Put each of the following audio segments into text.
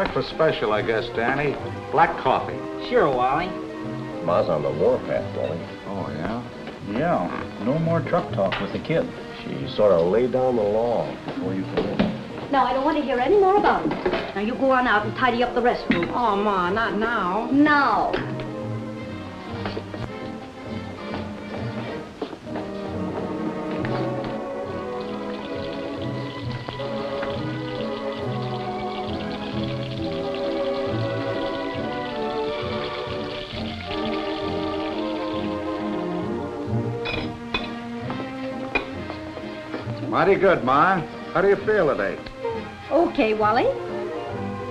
breakfast special, I guess, Danny. Black coffee. Sure, Wally. Ma's on the warpath, Wally. Oh, yeah? Yeah, no more truck talk with the kid. She sort of laid down the law before you come in. Now, I don't want to hear any more about it. Now, you go on out and tidy up the restroom. Oh, Ma, not now. Now. Mighty good, Ma. How do you feel today? Okay, Wally.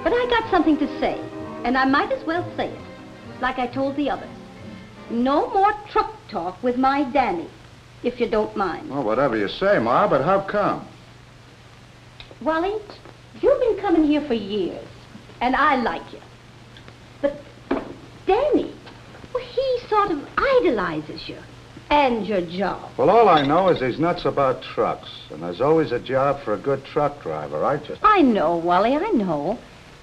But I got something to say, and I might as well say it, like I told the others. No more truck talk with my Danny, if you don't mind. Well, whatever you say, Ma, but how come? Wally, you've been coming here for years, and I like you. But Danny, well, he sort of idolizes you and your job. Well, all I know is he's nuts about trucks, and there's always a job for a good truck driver. I know, Wally, I know.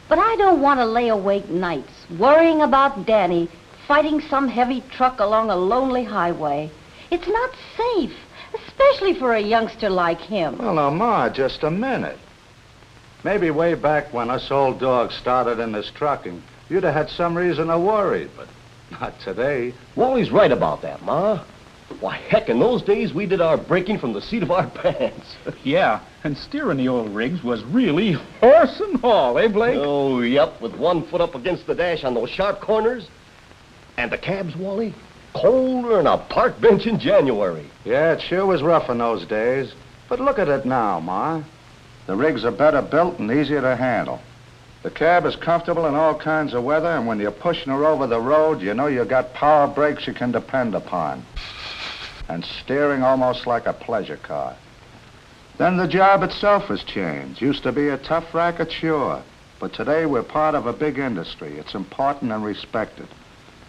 But I don't want to lay awake nights worrying about Danny fighting some heavy truck along a lonely highway. It's not safe, especially for a youngster like him. Well, now, Ma, just a minute. Maybe way back when us old dogs started in this trucking, you'd have had some reason to worry, but not today. Wally's right about that, Ma. Why, heck, in those days, we did our braking from the seat of our pants. Yeah, and steering the old rigs was really horse and haul, eh, Blake? Oh, yep, with one foot up against the dash on those sharp corners. And the cabs, Wally, colder than a park bench in January. Yeah, it sure was rough in those days. But look at it now, Ma. The rigs are better built and easier to handle. The cab is comfortable in all kinds of weather, and when you're pushing her over the road, you know you got power brakes you can depend upon. And steering almost like a pleasure car. Then the job itself has changed. Used to be a tough racket, sure. But today we're part of a big industry. It's important and respected.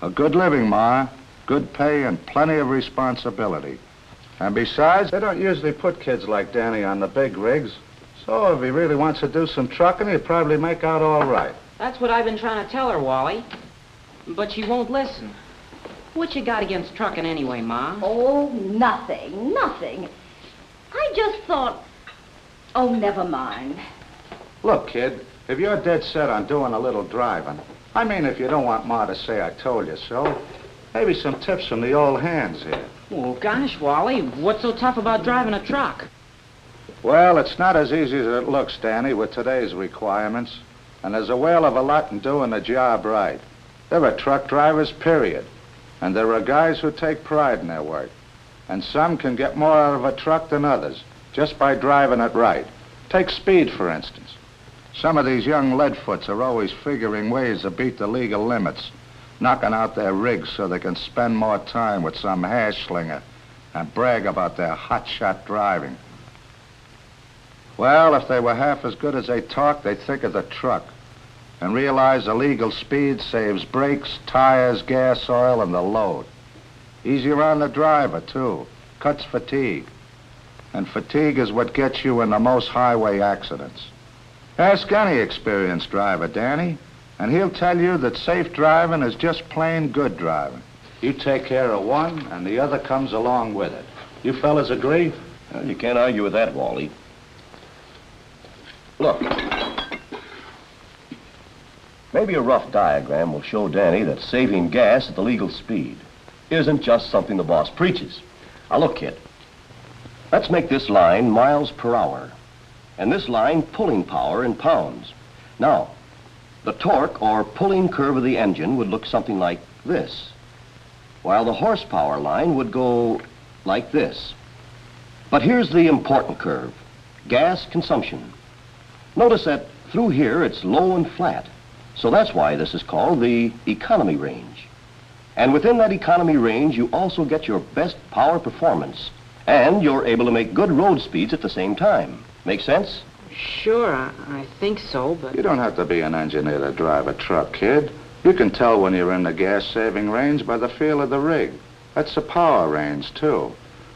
A good living, Ma. Good pay and plenty of responsibility. And besides, they don't usually put kids like Danny on the big rigs. So if he really wants to do some trucking, he'll probably make out all right. That's what I've been trying to tell her, Wally. But she won't listen. What you got against trucking anyway, Ma? Oh, nothing, nothing. I just thought, oh, never mind. Look, kid, if you're dead set on doing a little driving, I mean if you don't want Ma to say I told you so, maybe some tips from the old hands here. Oh, gosh, Wally, what's so tough about driving a truck? Well, it's not as easy as it looks, Danny, with today's requirements. And there's a whale of a lot in doing the job right. There are truck drivers, period. And there are guys who take pride in their work. And some can get more out of a truck than others, just by driving it right. Take speed, for instance. Some of these young leadfoots are always figuring ways to beat the legal limits, knocking out their rigs so they can spend more time with some hash slinger and brag about their hotshot driving. Well, if they were half as good as they talk, they'd think of the truck and realize the legal speed saves brakes, tires, gas, oil, and the load. Easier on the driver, too. Cuts fatigue. And fatigue is what gets you in the most highway accidents. Ask any experienced driver, Danny, and he'll tell you that safe driving is just plain good driving. You take care of one, and the other comes along with it. You fellas agree? Well, you can't argue with that, Wally. Look. Maybe a rough diagram will show Danny that saving gas at the legal speed isn't just something the boss preaches. Now look, kid. Let's make this line miles per hour, and this line pulling power in pounds. Now, the torque or pulling curve of the engine would look something like this, while the horsepower line would go like this. But here's the important curve, gas consumption. Notice that through here it's low and flat. So that's why this is called the economy range. And within that economy range, you also get your best power performance. And you're able to make good road speeds at the same time. Make sense? Sure, I think so, but... You don't have to be an engineer to drive a truck, kid. You can tell when you're in the gas-saving range by the feel of the rig. That's the power range, too.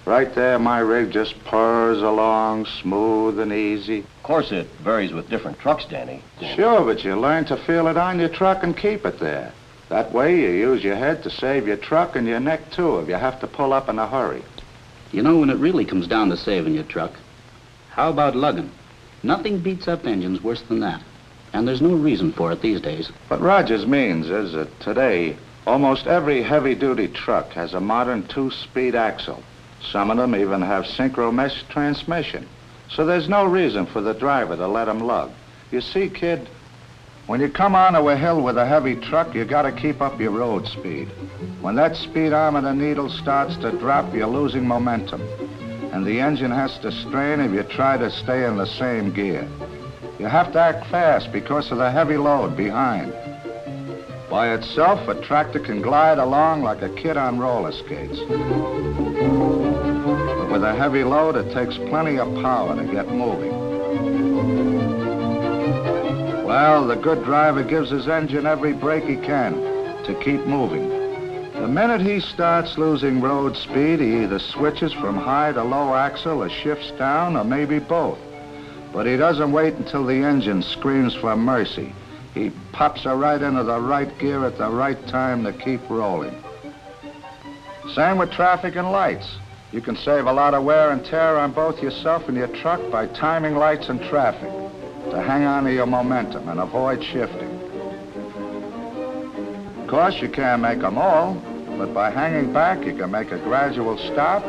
Right there, my rig just purrs along, smooth and easy. Of course, it varies with different trucks, Danny. Sure, but you learn to feel it on your truck and keep it there. That way you use your head to save your truck and your neck, too, if you have to pull up in a hurry. You know, when it really comes down to saving your truck, how about lugging? Nothing beats up engines worse than that. And there's no reason for it these days. What Rogers means is that today, almost every heavy-duty truck has a modern 2-speed axle. Some of them even have synchro-mesh transmission. So there's no reason for the driver to let them lug. You see, kid, when you come onto a hill with a heavy truck, you gotta keep up your road speed. When that speedometer needle starts to drop, you're losing momentum. And the engine has to strain if you try to stay in the same gear. You have to act fast because of the heavy load behind. By itself, a tractor can glide along like a kid on roller skates. But with a heavy load, it takes plenty of power to get moving. Well, the good driver gives his engine every brake he can to keep moving. The minute he starts losing road speed, he either switches from high to low axle or shifts down, or maybe both. But he doesn't wait until the engine screams for mercy. He pops her right into the right gear at the right time to keep rolling. Same with traffic and lights. You can save a lot of wear and tear on both yourself and your truck by timing lights and traffic to hang on to your momentum and avoid shifting. Of course, you can't make them all, but by hanging back, you can make a gradual stop.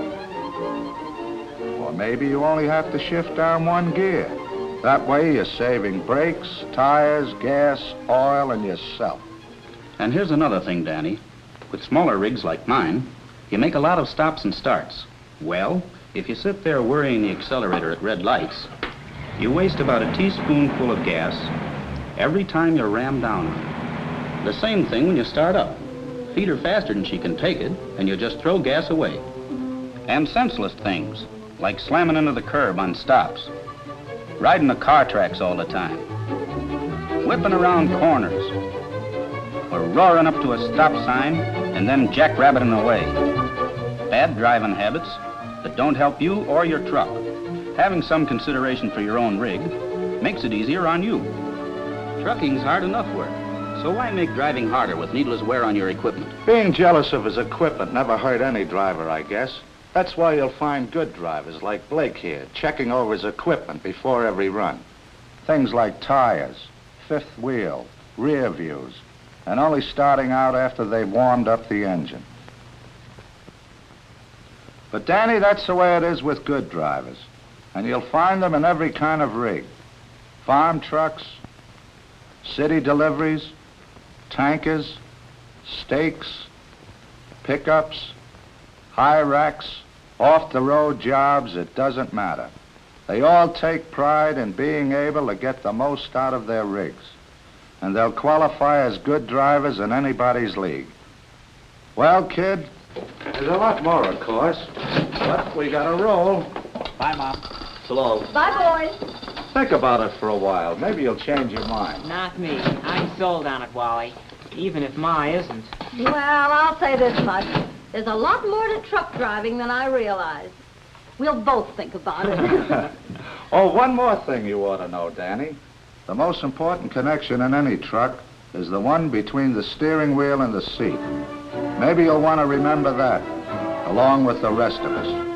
Or maybe you only have to shift down one gear. That way, you're saving brakes, tires, gas, oil, and yourself. And here's another thing, Danny. With smaller rigs like mine, you make a lot of stops and starts. Well, if you sit there worrying the accelerator at red lights, you waste about a teaspoonful of gas every time you ram down on it. The same thing when you start up. Feed her faster than she can take it, and you just throw gas away. And senseless things, like slamming into the curb on stops, riding the car tracks all the time, whipping around corners, or roaring up to a stop sign and then jackrabbiting away. Bad driving habits that don't help you or your truck. Having some consideration for your own rig makes it easier on you. Trucking's hard enough work, so why make driving harder with needless wear on your equipment? Being jealous of his equipment never hurt any driver, I guess. That's why you'll find good drivers like Blake here, checking over his equipment before every run. Things like tires, fifth wheel, rear views, and only starting out after they've warmed up the engine. But Danny, that's the way it is with good drivers. And you'll find them in every kind of rig. Farm trucks, city deliveries, tankers, stakes, pickups, high racks, off-the-road jobs, it doesn't matter. They all take pride in being able to get the most out of their rigs. And they'll qualify as good drivers in anybody's league. Well, kid, there's a lot more, of course, but we gotta roll. Bye, Mom. So long. Bye, boys. Think about it for a while. Maybe you'll change your mind. Not me. I'm sold on it, Wally. Even if Ma isn't. Well, I'll say this much. There's a lot more to truck driving than I realized. We'll both think about it. Oh, one more thing you ought to know, Danny. The most important connection in any truck is the one between the steering wheel and the seat. Maybe you'll want to remember that, along with the rest of us.